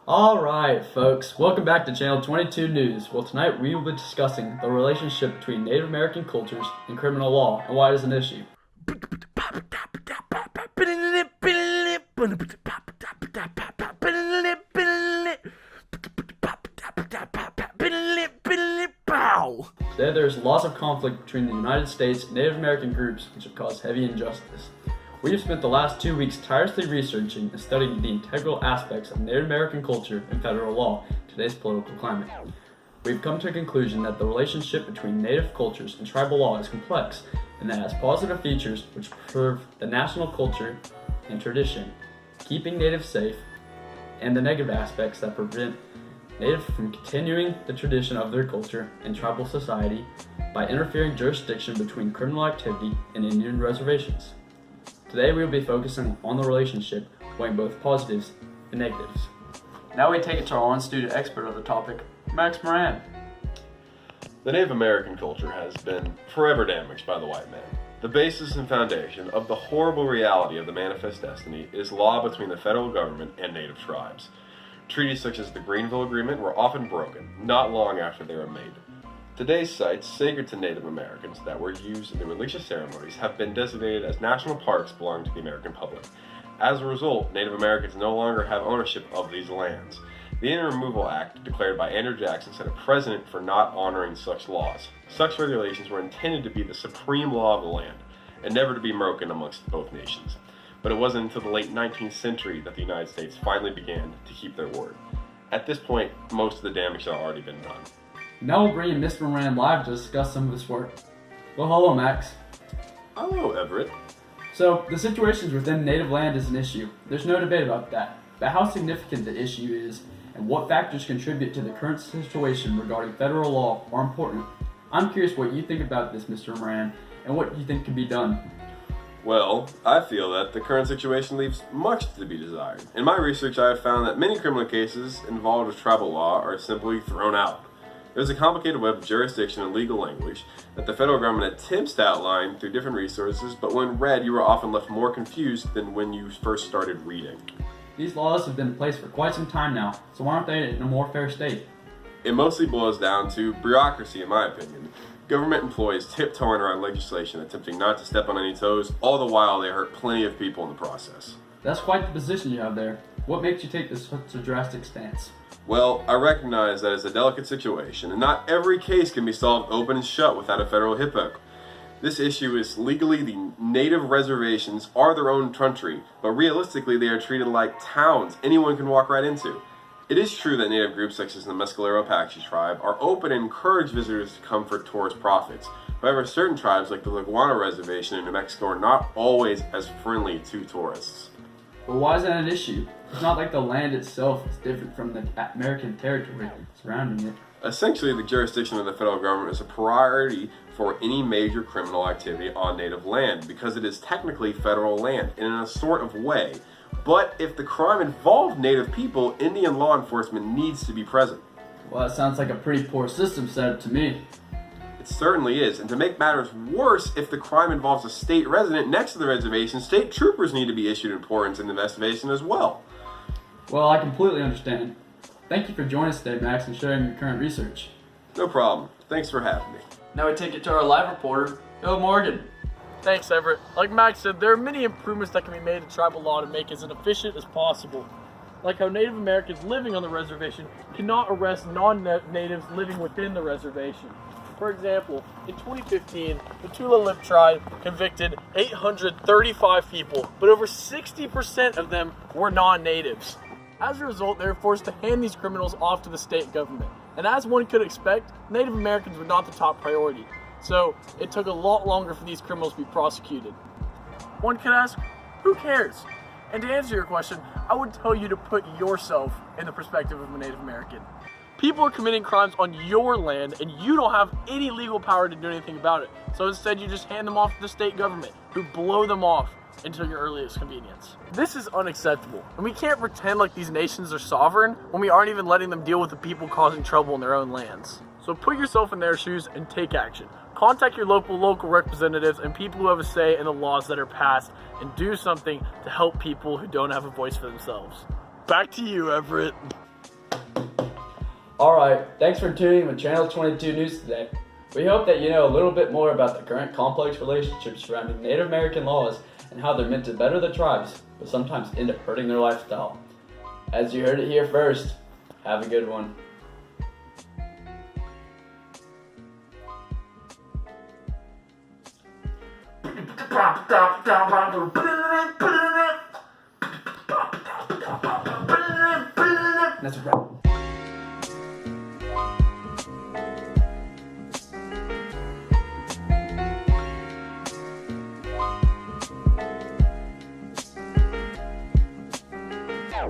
Alright folks, welcome back to Channel 22 News. Well, tonight we will be discussing the relationship between Native American cultures and criminal law and why it is an issue. Today there is lots of conflict between the United States and Native American groups which have caused heavy injustice. We have spent the last 2 weeks tirelessly researching and studying the integral aspects of Native American culture and federal law in today's political climate. We've come to a conclusion that the relationship between Native cultures and tribal law is complex and that it has positive features which preserve the national culture and tradition, keeping Natives safe, and the negative aspects that prevent Native from continuing the tradition of their culture and tribal society by interfering jurisdiction between criminal activity and Indian reservations. Today we will be focusing on the relationship, weighing both positives and negatives. Now we take it to our on-studio expert of the topic, Max Moran. The Native American culture has been forever damaged by the white man. The basis and foundation of the horrible reality of the Manifest Destiny is law between the federal government and Native tribes. Treaties such as the Greenville Agreement were often broken, not long after they were made. Today's sites sacred to Native Americans that were used in the religious ceremonies have been designated as national parks belonging to the American public. As a result, Native Americans no longer have ownership of these lands. The Indian Removal Act, declared by Andrew Jackson, set a precedent for not honoring such laws. Such regulations were intended to be the supreme law of the land, and never to be broken amongst both nations. But it wasn't until the late 19th century that the United States finally began to keep their word. At this point, most of the damage had already been done. Now we'll bring in Mr. Moran live to discuss some of his work. Well, hello, Max. Hello, Everett. So, the situations within native land is an issue. There's no debate about that. But how significant the issue is and what factors contribute to the current situation regarding federal law are important. I'm curious what you think about this, Mr. Moran, and what you think can be done. Well, I feel that the current situation leaves much to be desired. In my research, I have found that many criminal cases involved with tribal law are simply thrown out. There's a complicated web of jurisdiction and legal language that the federal government attempts to outline through different resources, but when read, you are often left more confused than when you first started reading. These laws have been in place for quite some time now, so why aren't they in a more fair state? It mostly boils down to bureaucracy, in my opinion. Government employees tiptoeing around legislation, attempting not to step on any toes, all the while they hurt plenty of people in the process. That's quite the position you have there. What makes you take such a drastic stance? Well, I recognize that it's a delicate situation, and not every case can be solved open and shut without a federal HIPAA. This issue is legally the Native reservations are their own country, but realistically they are treated like towns anyone can walk right into. It is true that Native groups such as the Mescalero Apache tribe are open and encourage visitors to come for tourist profits. However, certain tribes like the Laguna Reservation in New Mexico are not always as friendly to tourists. But why is that an issue? It's not like the land itself is different from the American territory surrounding it. Essentially, the jurisdiction of the federal government is a priority for any major criminal activity on Native land because it is technically federal land in a sort of way. But if the crime involved Native people, Indian law enforcement needs to be present. Well, that sounds like a pretty poor system setup to me. It certainly is, and to make matters worse, if the crime involves a state resident next to the reservation, state troopers need to be issued importance in the investigation as well. Well, I completely understand. Thank you for joining us today, Max, and sharing your current research. No problem. Thanks for having me. Now we take it to our live reporter, Bill Morgan. Thanks, Everett. Like Max said, there are many improvements that can be made to tribal law to make it as efficient as possible. Like how Native Americans living on the reservation cannot arrest non-natives living within the reservation. For example, in 2015, the Tulalip tribe convicted 835 people, but over 60% of them were non-natives. As a result, they were forced to hand these criminals off to the state government. And as one could expect, Native Americans were not the top priority. So it took a lot longer for these criminals to be prosecuted. One could ask, who cares? And to answer your question, I would tell you to put yourself in the perspective of a Native American. People are committing crimes on your land and you don't have any legal power to do anything about it. So instead you just hand them off to the state government, who blow them off until your earliest convenience. This is unacceptable, and we can't pretend like these nations are sovereign when we aren't even letting them deal with the people causing trouble in their own lands. So put yourself in their shoes and take action. Contact your local representatives and people who have a say in the laws that are passed, and do something to help people who don't have a voice for themselves. Back to you, Everett. Alright, thanks for tuning in with Channel 22 News today. We hope that you know a little bit more about the current complex relationships surrounding Native American laws and how they're meant to better the tribes, but sometimes end up hurting their lifestyle. As you heard it here first, have a good one. That's a wrap.